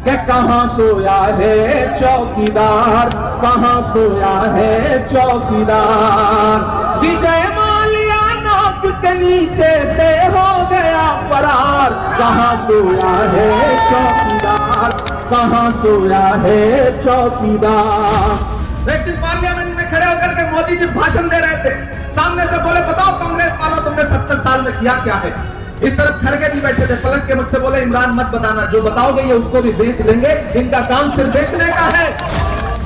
कि कहाँ सोया है चौकीदार, कहाँ सोया है चौकीदार। विजय माल्या नाक के नीचे से हो गया फरार, कहाँ सोया है चौकीदार, कहाँ सोया है चौकीदार। एक दिन पार्लियामेंट में खड़े होकर के मोदी जी भाषण दे रहे थे, सामने से बोले बताओ कांग्रेस वालों तुमने 70 साल में किया क्या है। इस तरफ खड़गे जी बैठे थे, पलट के मुझसे बोले इमरान मत बताना, जो बताओगे ये उसको भी बेच देंगे, इनका काम सिर्फ बेचने का है।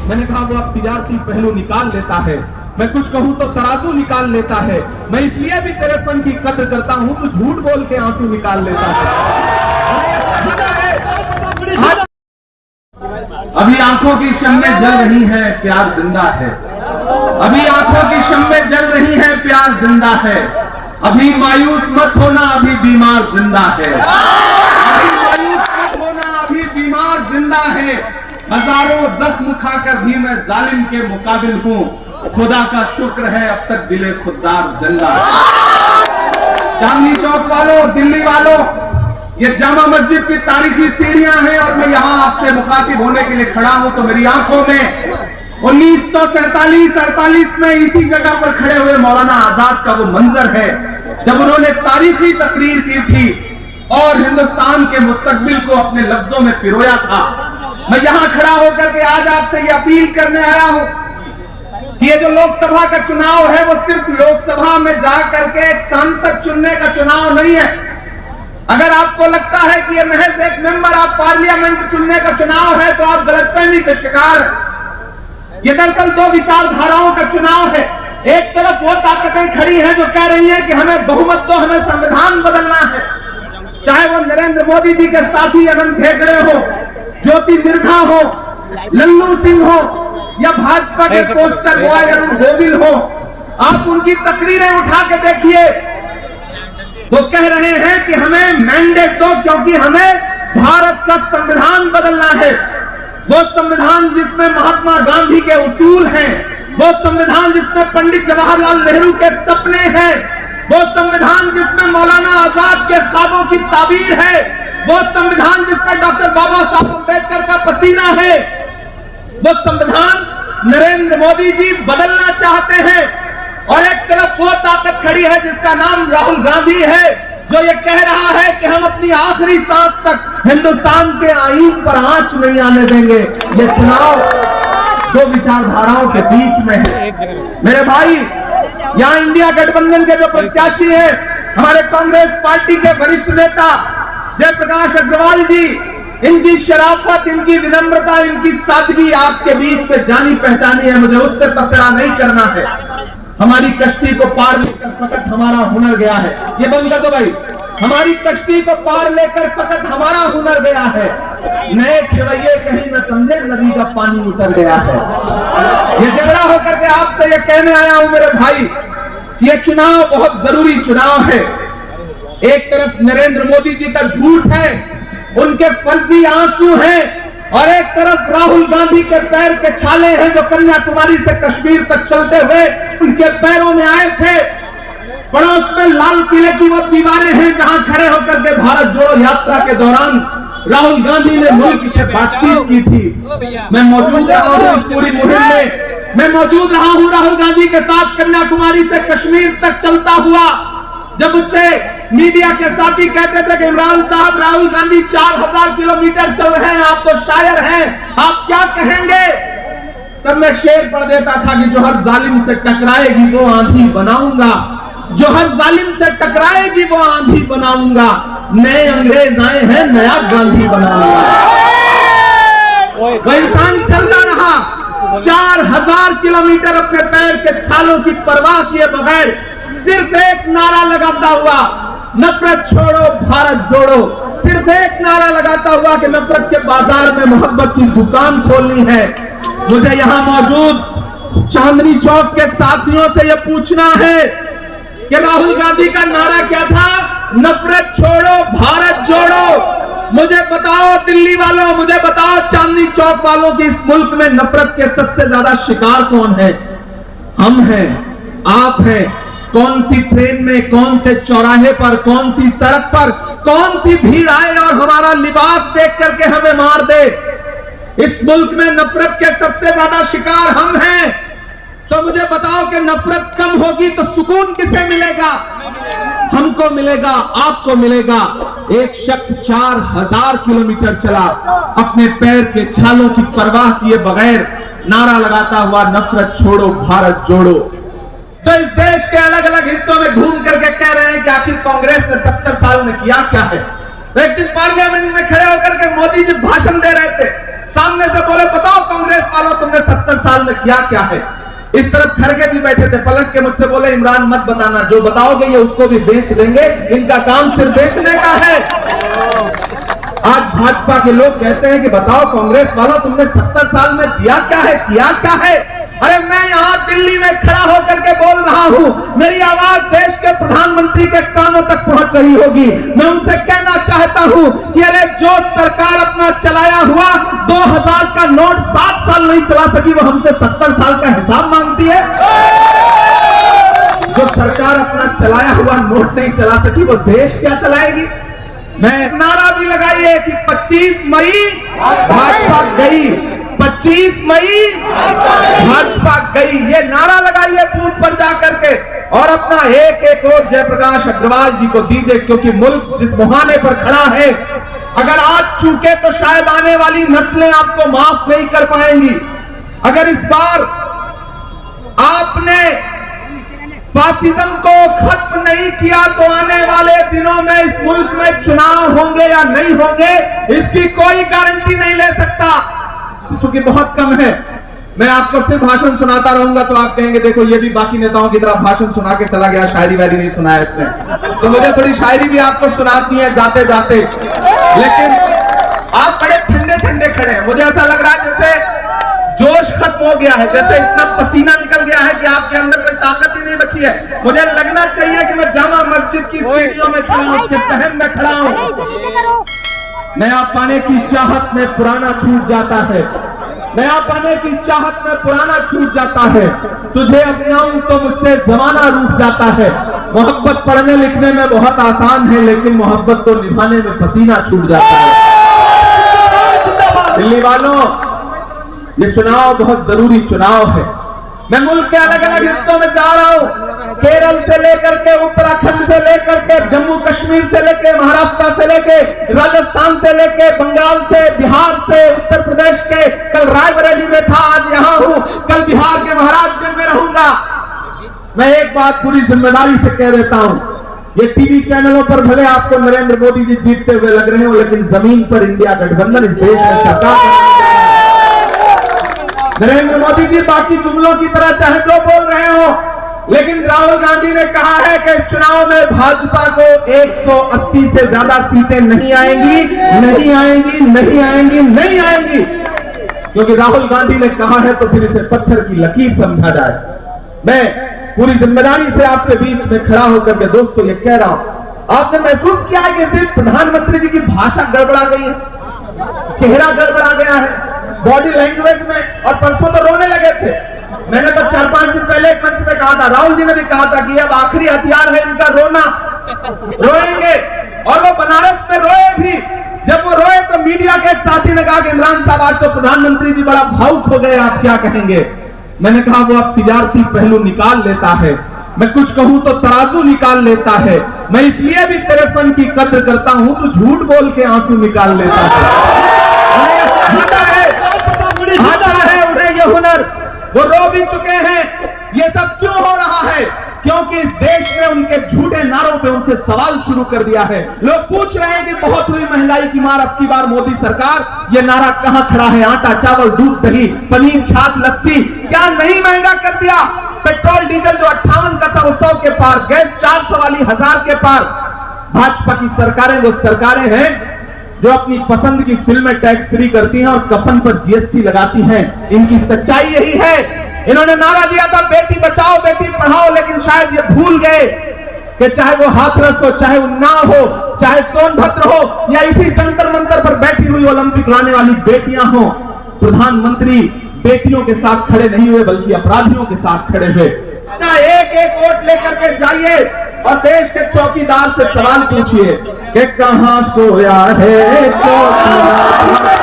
मैंने कहा वो अब तिजारती पहलू निकाल लेता है, मैं कुछ कहूं तो तराजू निकाल लेता है, मैं इसलिए भी तेरे फन की कद्र करता हूं, तू झूठ बोल के आंसू निकाल लेता है। अभी आंखों की शम्में जल रही है, प्यार जिंदा है। अभी आंखों की शम्में जल रही है, प्यार जिंदा है। अभी मायूस मत होना, अभी बीमार जिंदा है। अभी मायूस मत होना, अभी बीमार जिंदा है। हजारों जख्म खाकर भी मैं जालिम के मुकाबिल हूँ, खुदा का शुक्र है अब तक दिले खुददार जिंदा है। चांदनी चौक वालों, दिल्ली वालों, ये जामा मस्जिद की तारीखी सीढ़ियां हैं और मैं यहाँ आपसे मुखातिब होने के लिए खड़ा हूं तो मेरी आंखों में 1947-48 में इसी जगह पर खड़े हुए मौलाना आजाद का वो मंजर है जब उन्होंने तारीखी तकरीर की थी और हिंदुस्तान के मुस्तकबिल को अपने लफ्जों में पिरोया था। मैं यहां खड़ा होकर के आज आपसे ये अपील करने आया हूं कि ये जो लोकसभा का चुनाव है वो सिर्फ लोकसभा में जाकर के एक सांसद चुनने का चुनाव नहीं है। अगर आपको लगता है कि ये महज एक मेंबर ऑफ पार्लियामेंट चुनने का चुनाव है तो आप गलतफहमी के शिकार हैं। ये दरअसल दो विचारधाराओं का चुनाव है। एक तरफ वो ताकतें खड़ी हैं जो कह रही हैं कि हमें बहुमत दो, हमें संविधान बदलना है, चाहे वो नरेंद्र मोदी जी के साथी अनंत हेगड़े हो, ज्योति मिर्धा हो, लल्लू सिंह हो या भाजपा के पोस्टर बॉय अरुण गोविल हो। आप उनकी तकरीरें उठा के देखिए, वो कह रहे हैं कि हमें मैंडेट दो क्योंकि हमें भारत का संविधान बदलना है। वो संविधान जिसमें महात्मा गांधी के उसूल हैं, वो संविधान जिसमें पंडित जवाहरलाल नेहरू के सपने हैं, वो संविधान जिसमें मौलाना आजाद के ख्वाबों की ताबीर है, वो संविधान जिसमें डॉक्टर बाबा साहब अम्बेडकर का पसीना है, वो संविधान नरेंद्र मोदी जी बदलना चाहते हैं। और एक तरफ वो ताकत खड़ी है जिसका नाम राहुल गांधी है जो ये कह रहा है कि हम अपनी आखिरी सांस तक हिंदुस्तान के आईन पर आंच नहीं आने देंगे। ये चुनाव दो विचारधाराओं के बीच में है। मेरे भाई, यहाँ इंडिया गठबंधन के जो प्रत्याशी हैं, हमारे कांग्रेस पार्टी के वरिष्ठ नेता जयप्रकाश अग्रवाल जी, इनकी शराफत, इनकी विनम्रता, इनकी सादगी आपके बीच में जानी पहचानी है। मुझे उस पर तबसरा नहीं करना है। हमारी कश्ती को पार लेकर फकत हमारा हुनर गया है। ये बंद कर दो भाई। हमारी कश्ती को पार लेकर फकत हमारा हुनर गया है। नए खेवैये कहीं न समझे नदी का पानी उतर गया है। ये झगड़ा होकर के आपसे ये कहने आया हूं मेरे भाई, ये चुनाव बहुत जरूरी चुनाव है। एक तरफ नरेंद्र मोदी जी का झूठ है, उनके फर्जी आंसू हैं, और एक तरफ राहुल गांधी के पैर के छाले हैं जो कन्याकुमारी से कश्मीर तक चलते हुए उनके पैरों में आए थे। पड़ोस में लाल किले की वो दीवारें हैं जहां खड़े होकर के भारत जोड़ो यात्रा के दौरान राहुल गांधी ने मुल्क से बातचीत की थी। मैं मौजूद रहा हूं इस पूरी मुहिम में, मैं मौजूद रहा हूं राहुल गांधी के साथ कन्याकुमारी से कश्मीर तक चलता हुआ। जब मुझसे मीडिया के साथी कहते थे कि इमरान साहब राहुल गांधी 4000 किलोमीटर चल रहे हैं, आप तो शायर हैं, आप क्या कहेंगे, तब मैं शेर पढ़ देता था कि जो हर जालिम से टकराएगी वो आंधी बनाऊंगा, जो हर जालिम से टकराएगी वो आंधी बनाऊंगा, नए अंग्रेज आए हैं नया गांधी बनाऊंगा। वो इंसान चलता रहा 4000 किलोमीटर अपने पैर के छालों की परवाह किए बगैर, सिर्फ एक नारा लगाता हुआ, नफरत छोड़ो भारत जोड़ो। सिर्फ एक नारा लगाता हुआ कि नफरत के बाजार में मोहब्बत की दुकान खोलनी है। मुझे यहां मौजूद चांदनी चौक के साथियों से यह पूछना है कि राहुल गांधी का नारा क्या था? नफरत छोड़ो भारत जोड़ो। मुझे बताओ दिल्ली वालों, मुझे बताओ चांदनी चौक वालों की इस मुल्क में नफरत के सबसे ज्यादा शिकार कौन है? हम हैं, आप हैं। कौन सी ट्रेन में, कौन से चौराहे पर, कौन सी सड़क पर कौन सी भीड़ आए और हमारा लिबास देख करके हमें मार दे। इस मुल्क में नफरत के सबसे ज्यादा शिकार हम हैं। तो मुझे बताओ कि नफरत कम होगी तो सुकून किसे मिलेगा? हमको मिलेगा, आपको मिलेगा। एक शख्स 4000 किलोमीटर चला, अपने पैर के छालों की परवाह किए बगैर नारा लगाता हुआ नफरत छोड़ो भारत जोड़ो। तो इस देश के अलग अलग हिस्सों में घूम करके कह रहे हैं कि आखिर कांग्रेस ने 70 साल में किया क्या है। एक दिन पार्लियामेंट में खड़े होकर के मोदी जी भाषण दे रहे थे, सामने से बोले बताओ कांग्रेस वालों तुमने 70 साल में किया क्या है। इस तरफ खड़गे जी बैठे थे, पलट के मुझसे बोले इमरान मत बताना, जो बताओगे ये उसको भी बेच देंगे, इनका काम सिर्फ बेचने का है। आज भाजपा के लोग कहते हैं कि बताओ कांग्रेस वालों तुमने 70 साल में दिया क्या है, किया क्या है। अरे मैं यहां दिल्ली में खड़ा होकर के बोल रहा हूं, मेरी आवाज देश के प्रधानमंत्री के कानों तक पहुंच रही होगी। मैं उनसे कहना चाहता हूं कि अरे जो सरकार अपना चलाया हुआ 2000 का नोट 7 साल नहीं चला सकी, वो हमसे 70 साल का हिसाब मांगती है। जो सरकार अपना चलाया हुआ नोट नहीं चला सकी, वो देश क्या चलाएगी। मैं नारा भी लगाइए कि 25 मई भाजपा गई, 25 मई भाजपा गई, ये नारा लगाइए बूथ पर जाकर के, और अपना एक एक वोट जयप्रकाश अग्रवाल जी को दीजिए, क्योंकि मुल्क जिस मुहाने पर खड़ा है, अगर आज चूके तो शायद आने वाली नस्लें आपको माफ नहीं कर पाएंगी। अगर इस बार आपने फासिज्म को खत्म नहीं किया तो आने वाले दिनों में इस मुल्क में चुनाव होंगे या नहीं होंगे, इसकी कोई गारंटी नहीं ले सकता, क्योंकि बहुत कम है। मैं आपको सिर्फ भाषण सुनाता रहूंगा तो आप कहेंगे देखो ये भी बाकी नेताओं की तरह भाषण सुना के चला गया, शायरी वायरी नहीं सुनाया इसने। तो मुझे थोड़ी शायरी भी आपको सुनाती है जाते जाते, लेकिन आप बड़े ठंडे ठंडे खड़े हैं। मुझे ऐसा लग रहा है जैसे जोश खत्म हो गया है, जैसे इतना पसीना निकल गया है कि आपके अंदर कोई ताकत ही नहीं बची है। मुझे लगना चाहिए कि मैं जामा मस्जिद की सीढ़ियों में खड़ा हूं, सहन में खड़ा हूं। नया पाने की चाहत में पुराना छूट जाता है, नया पाने की चाहत में पुराना छूट जाता है। तुझे अपनाऊं तो मुझसे जमाना रूठ जाता है। मोहब्बत पढ़ने लिखने में बहुत आसान है, लेकिन मोहब्बत को निभाने में पसीना छूट जाता है। दिल्ली वालों, ये चुनाव बहुत जरूरी चुनाव है। मैं मुल्क के अलग अलग हिस्सों में जा रहा हूं, केरल से लेकर के उत्तराखंड से लेकर के जम्मू कश्मीर से लेकर महाराष्ट्र से लेकर राजस्थान से लेकर बंगाल से, बिहार से, उत्तर प्रदेश के, कल रायबरेली में था, आज यहां हूं, कल बिहार के महाराजगंज में रहूंगा। मैं एक बात पूरी जिम्मेदारी से कह देता हूं, ये टीवी चैनलों पर भले आपको नरेंद्र मोदी जी जीतते हुए लग रहे हो, लेकिन जमीन पर इंडिया गठबंधन इस देश में सरकार। नरेंद्र मोदी जी बाकी जुमलों की तरह चाहे जो बोल रहे हो, लेकिन राहुल गांधी ने कहा है कि चुनाव में भाजपा को 180 से ज्यादा सीटें नहीं आएंगी, नहीं आएंगी, नहीं आएंगी, नहीं आएंगी। क्योंकि राहुल गांधी ने कहा है तो फिर इसे पत्थर की लकीर समझा जाए। मैं पूरी जिम्मेदारी से आपके बीच में खड़ा होकर के दोस्तों ये कह रहा हूं, आपने महसूस किया है कि प्रधानमंत्री जी की भाषा गड़बड़ा गई है, चेहरा गड़बड़ा गया है बॉडी लैंग्वेज में, और परसों तो रोने लगे थे। मैंने तो 4-5 दिन पहले एक मंच पे कहा था, राहुल जी ने भी कहा था कि अब आखिरी हथियार है इनका रोना, रोएंगे। और वो बनारस में रोए भी। जब वो रोए तो मीडिया के एक साथी ने कहा कि इमरान साहब आज तो प्रधानमंत्री जी बड़ा भावुक हो गए, आप क्या कहेंगे। मैंने कहा वो अब तिजारती पहलू निकाल लेता है, मैं कुछ कहूं तो तराजू निकाल लेता है। मैं इसलिए भी तेरे फन की कद्र करता हूं, तो झूठ बोल के आंसू निकाल लेता है। उन्हें ये हुनर, वो रो भी चुके हैं। ये सब क्यों हो रहा है? क्योंकि इस देश ने उनके झूठे नारों पे उनसे सवाल शुरू कर दिया है। लोग पूछ रहे हैं कि बहुत हुई महंगाई की मार, अब की बार मोदी सरकार, ये नारा कहां खड़ा है? आटा, चावल, दूध, दही, पनीर, छाछ, लस्सी क्या नहीं महंगा कर दिया? पेट्रोल डीजल जो 58 का था वो 100 के पार, गैस 400 वाली 1000 के पार। भाजपा की सरकारें वो सरकारें हैं जो अपनी पसंद की फिल्में टैक्स फ्री करती हैं और कफन पर जीएसटी लगाती हैं। इनकी सच्चाई यही है। इन्होंने नारा दिया था बेटी बचाओ बेटी पढ़ाओ, लेकिन शायद ये भूल गए कि चाहे वो हाथरस हो, चाहे उन्नाव हो, चाहे सोनभद्र हो, या इसी जंतर मंतर पर बैठी हुई ओलंपिक लाने वाली बेटियां हो, प्रधानमंत्री बेटियों के साथ खड़े नहीं हुए बल्कि अपराधियों के साथ खड़े हुए। एक एक वोट लेकर के जाइए, और देश के चौकीदार से सवाल पूछिए कि कहां सोया है चौकीदार,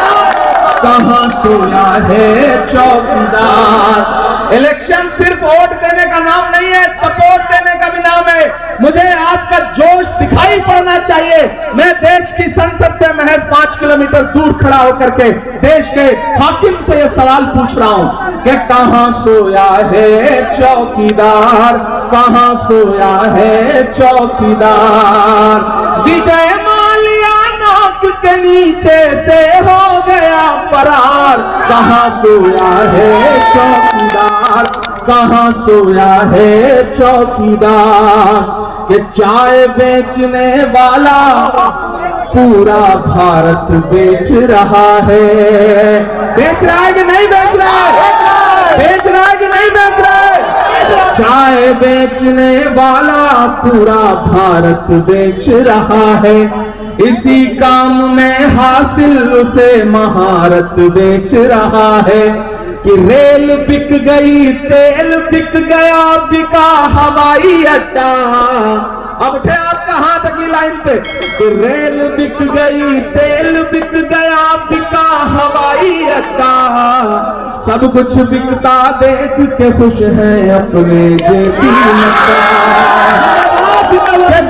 कहां सोया है चौकीदार। इलेक्शन सिर्फ वोट देने का नाम नहीं है, सपोर्ट देने का भी नाम है। मुझे आपका जोश दिखाई पड़ना चाहिए। मैं देश की संसद से महज 5 किलोमीटर दूर खड़ा होकर के देश के हाकिम से यह सवाल पूछ रहा हूं कि कहां सोया है चौकीदार, कहां सोया है चौकीदार। विजय माल्या नाक के नीचे से हो गया फरार, कहां सोया है चौकीदार, कहां सोया है चौकीदार। ये चाय बेचने वाला पूरा भारत बेच रहा है। बेच रहा है कि नहीं बेच रहा है? बेच रहा है कि नहीं बेच रहा है? चाय बेचने वाला पूरा भारत बेच रहा है। इसी काम में हासिल उसे महारत बेच रहा है कि रेल बिक गई, तेल बिक गया, बिका हवाई अड्डा। अब उठे आपका हाथ अगली लाइन पे कि रेल बिक गई, तेल बिक गया, बिका हवाई अड्डा। सब कुछ बिकता देख के खुश है अपने जेबी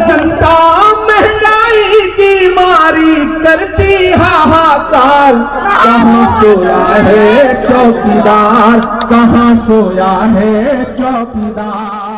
जनता महंगाई की मारी करती हाहाकार। कहां सोया है चौकीदार, कहां सोया है चौकीदार।